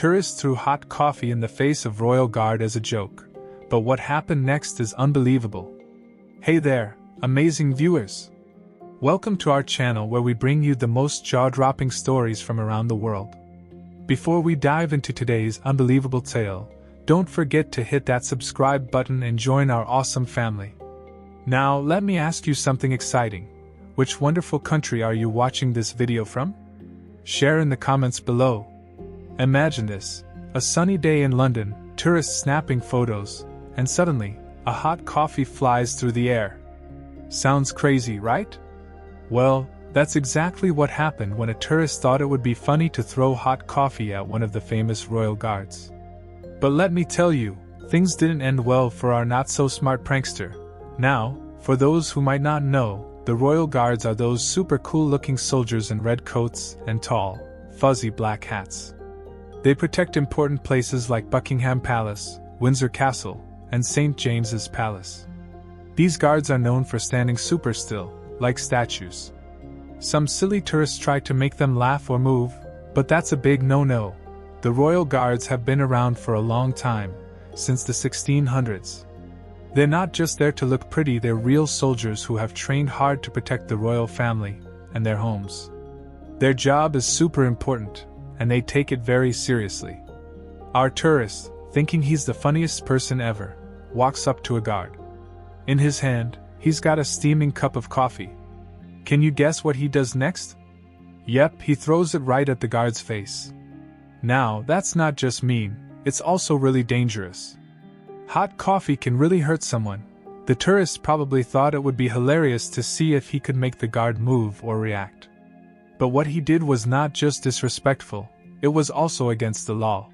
tourist threw hot coffee in the face of royal guard as a joke. But what happened next is unbelievable. Hey there, amazing viewers! Welcome to our channel where we bring you the most jaw-dropping stories from around the world. Before we dive into today's unbelievable tale, don't forget to hit that subscribe button and join our awesome family. Now, let me ask you something exciting. Which wonderful country are you watching this video from? Share in the comments below. Imagine this, a sunny day in London, tourists snapping photos, and suddenly, a hot coffee flies through the air. Sounds crazy, right? Well, that's exactly what happened when a tourist thought it would be funny to throw hot coffee at one of the famous royal guards. But let me tell you, things didn't end well for our not-so-smart prankster. Now, for those who might not know, the royal guards are those super cool-looking soldiers in red coats and tall, fuzzy black hats. They protect important places like Buckingham Palace, Windsor Castle, and St. James's Palace. These guards are known for standing super still, like statues. Some silly tourists try to make them laugh or move, but that's a big no-no. The royal guards have been around for a long time, since the 1600s. They're not just there to look pretty, they're real soldiers who have trained hard to protect the royal family and their homes. Their job is super important, and they take it very seriously. Our tourist, thinking he's the funniest person ever, walks up to a guard. In his hand, he's got a steaming cup of coffee. Can you guess what he does next? Yep, he throws it right at the guard's face. Now, that's not just mean, it's also really dangerous. Hot coffee can really hurt someone. The tourist probably thought it would be hilarious to see if he could make the guard move or react. But what he did was not just disrespectful, it was also against the law.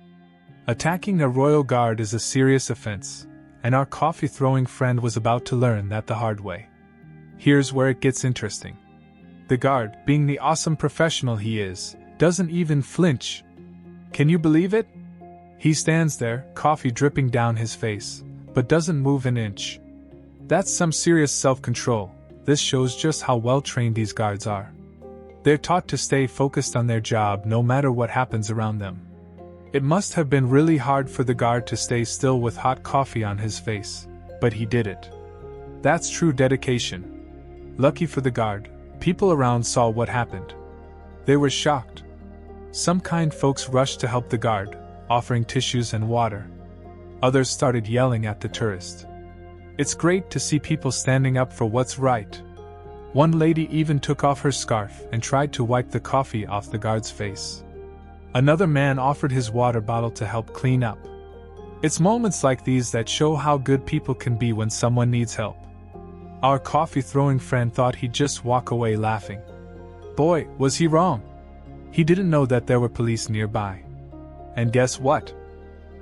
Attacking a royal guard is a serious offense, and our coffee-throwing friend was about to learn that the hard way. Here's where it gets interesting. The guard, being the awesome professional he is, doesn't even flinch. Can you believe it? He stands there, coffee dripping down his face, but doesn't move an inch. That's some serious self-control. This shows just how well-trained these guards are. They're taught to stay focused on their job no matter what happens around them. It must have been really hard for the guard to stay still with hot coffee on his face, but he did it. That's true dedication. Lucky for the guard, people around saw what happened. They were shocked. Some kind folks rushed to help the guard, offering tissues and water. Others started yelling at the tourist. It's great to see people standing up for what's right. One lady even took off her scarf and tried to wipe the coffee off the guard's face. Another man offered his water bottle to help clean up. It's moments like these that show how good people can be when someone needs help. Our coffee-throwing friend thought he'd just walk away laughing. Boy, was he wrong. He didn't know that there were police nearby. And guess what?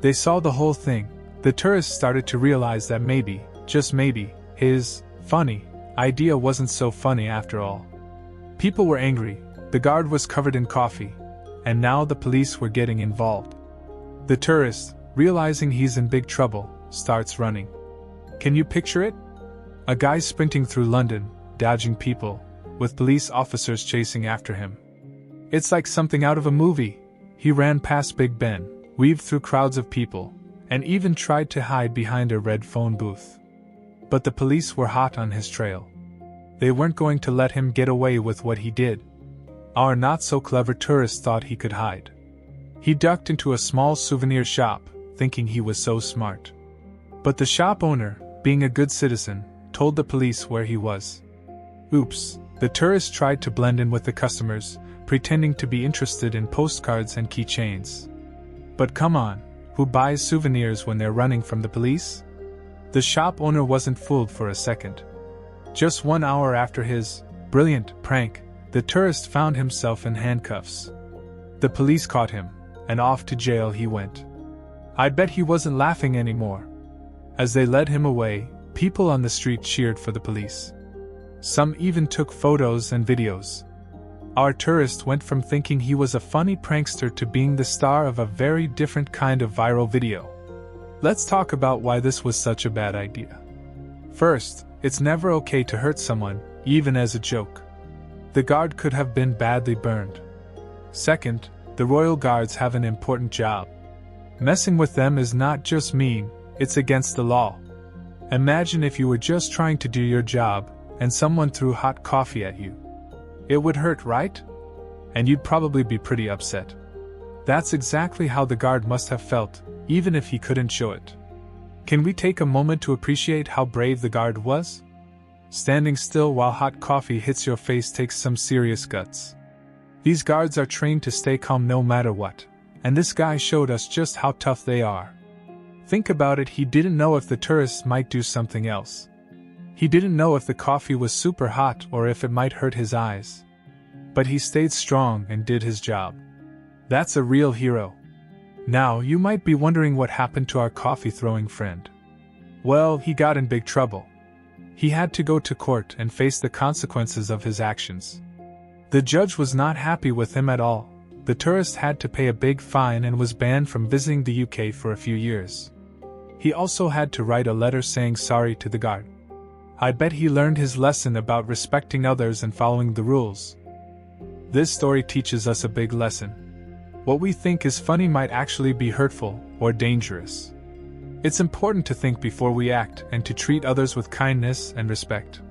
They saw the whole thing. The tourist started to realize that maybe, just maybe, his funny idea wasn't so funny after all. People were angry, the guard was covered in coffee, and now the police were getting involved. The tourist, realizing he's in big trouble, starts running. Can you picture it? A guy sprinting through London, dodging people, with police officers chasing after him. It's like something out of a movie. He ran past Big Ben, weaved through crowds of people, and even tried to hide behind a red phone booth. But the police were hot on his trail. They weren't going to let him get away with what he did. Our not-so-clever tourist thought he could hide. He ducked into a small souvenir shop, thinking he was so smart. But the shop owner, being a good citizen, told the police where he was. Oops, the tourist tried to blend in with the customers, pretending to be interested in postcards and keychains. But come on, who buys souvenirs when they're running from the police? The shop owner wasn't fooled for a second. Just 1 hour after his brilliant prank, the tourist found himself in handcuffs. The police caught him, and off to jail he went. I'd bet he wasn't laughing anymore. As they led him away, people on the street cheered for the police. Some even took photos and videos. Our tourist went from thinking he was a funny prankster to being the star of a very different kind of viral video. Let's talk about why this was such a bad idea. First, it's never okay to hurt someone, even as a joke. The guard could have been badly burned. Second, the royal guards have an important job. Messing with them is not just mean, it's against the law. Imagine if you were just trying to do your job, and someone threw hot coffee at you. It would hurt, right? And you'd probably be pretty upset. That's exactly how the guard must have felt, even if he couldn't show it. Can we take a moment to appreciate how brave the guard was? Standing still while hot coffee hits your face takes some serious guts. These guards are trained to stay calm no matter what, and this guy showed us just how tough they are. Think about it, he didn't know if the tourists might do something else. He didn't know if the coffee was super hot or if it might hurt his eyes. But he stayed strong and did his job. That's a real hero. Now, you might be wondering what happened to our coffee-throwing friend. Well, he got in big trouble. He had to go to court and face the consequences of his actions. The judge was not happy with him at all. The tourist had to pay a big fine and was banned from visiting the UK for a few years. He also had to write a letter saying sorry to the guard. I bet he learned his lesson about respecting others and following the rules. This story teaches us a big lesson. What we think is funny might actually be hurtful or dangerous. It's important to think before we act and to treat others with kindness and respect.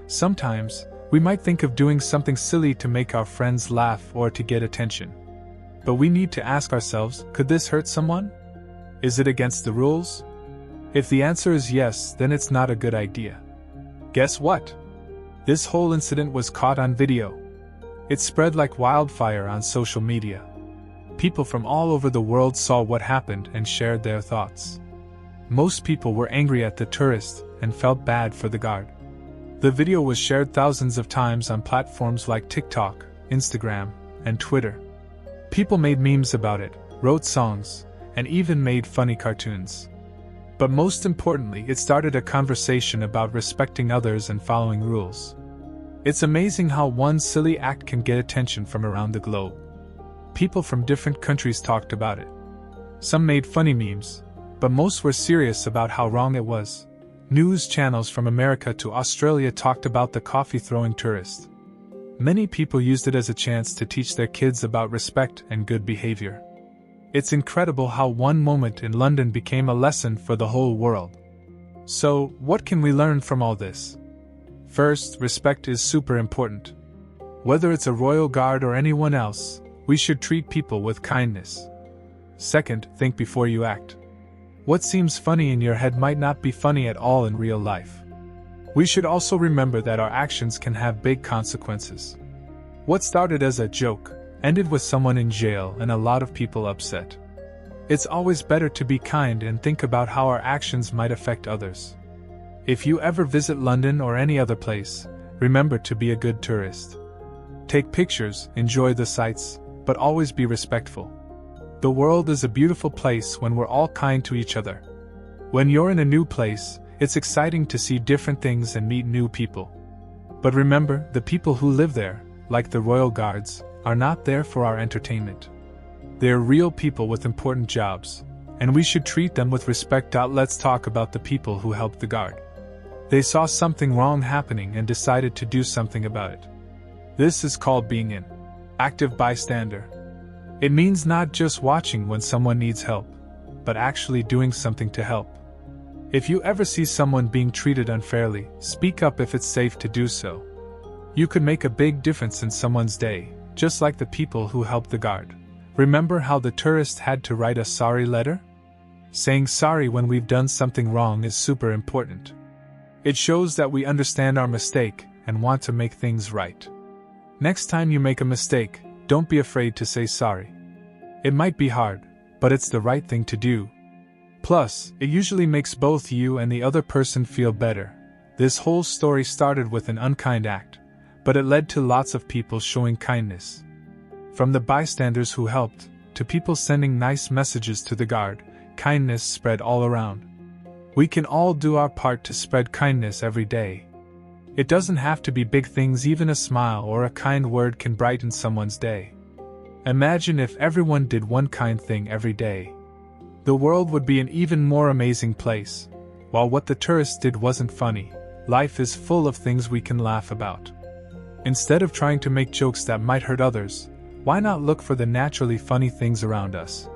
Sometimes, we might think of doing something silly to make our friends laugh or to get attention. But we need to ask ourselves, could this hurt someone? Is it against the rules? If the answer is yes, then it's not a good idea. Guess what? This whole incident was caught on video. It spread like wildfire on social media. People from all over the world saw what happened and shared their thoughts. Most people were angry at the tourist and felt bad for the guard. The video was shared thousands of times on platforms like TikTok, Instagram, and Twitter. People made memes about it, wrote songs, and even made funny cartoons. But most importantly, it started a conversation about respecting others and following rules. It's amazing how one silly act can get attention from around the globe. People from different countries talked about it. Some made funny memes, but most were serious about how wrong it was. News channels from America to Australia talked about the coffee-throwing tourist. Many people used it as a chance to teach their kids about respect and good behavior. It's incredible how one moment in London became a lesson for the whole world. So, what can we learn from all this? First, respect is super important. Whether it's a royal guard or anyone else, we should treat people with kindness. Second, think before you act. What seems funny in your head might not be funny at all in real life. We should also remember that our actions can have big consequences. What started as a joke ended with someone in jail and a lot of people upset. It's always better to be kind and think about how our actions might affect others. If you ever visit London or any other place, remember to be a good tourist. Take pictures, enjoy the sights, but always be respectful. The world is a beautiful place when we're all kind to each other. When you're in a new place, it's exciting to see different things and meet new people. But remember, the people who live there, like the royal guards, are not there for our entertainment. They're real people with important jobs, and we should treat them with respect. Let's talk about the people who helped the guard. They saw something wrong happening and decided to do something about it. This is called being an active bystander. It means not just watching when someone needs help, but actually doing something to help. If you ever see someone being treated unfairly, speak up if it's safe to do so. You could make a big difference in someone's day, just like the people who helped the guard. Remember how the tourist had to write a sorry letter? Saying sorry when we've done something wrong is super important. It shows that we understand our mistake and want to make things right. Next time you make a mistake, don't be afraid to say sorry. It might be hard, but it's the right thing to do. Plus, it usually makes both you and the other person feel better. This whole story started with an unkind act, but it led to lots of people showing kindness. From the bystanders who helped, to people sending nice messages to the guard, kindness spread all around. We can all do our part to spread kindness every day. It doesn't have to be big things, even a smile or a kind word can brighten someone's day. Imagine if everyone did one kind thing every day. The world would be an even more amazing place. While what the tourist did wasn't funny, life is full of things we can laugh about. Instead of trying to make jokes that might hurt others, why not look for the naturally funny things around us?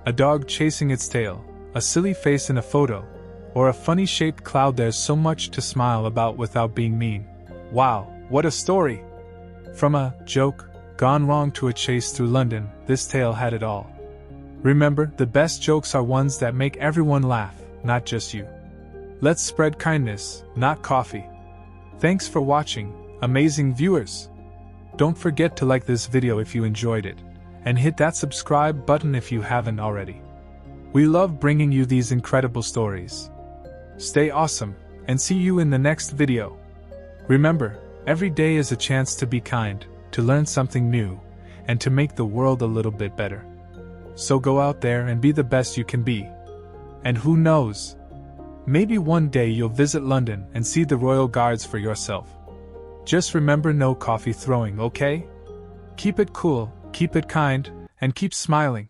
A dog chasing its tail, a silly face in a photo, or a funny-shaped cloud. There's so much to smile about without being mean. Wow, what a story! From a joke gone wrong to a chase through London, this tale had it all. Remember, the best jokes are ones that make everyone laugh, not just you. Let's spread kindness, not coffee. Thanks for watching, amazing viewers. Don't forget to like this video if you enjoyed it, and hit that subscribe button if you haven't already. We love bringing you these incredible stories. Stay awesome, and see you in the next video. Remember, every day is a chance to be kind, to learn something new, and to make the world a little bit better. So go out there and be the best you can be. And who knows? Maybe one day you'll visit London and see the Royal Guards for yourself. Just remember, no coffee throwing, okay? Keep it cool, keep it kind, and keep smiling.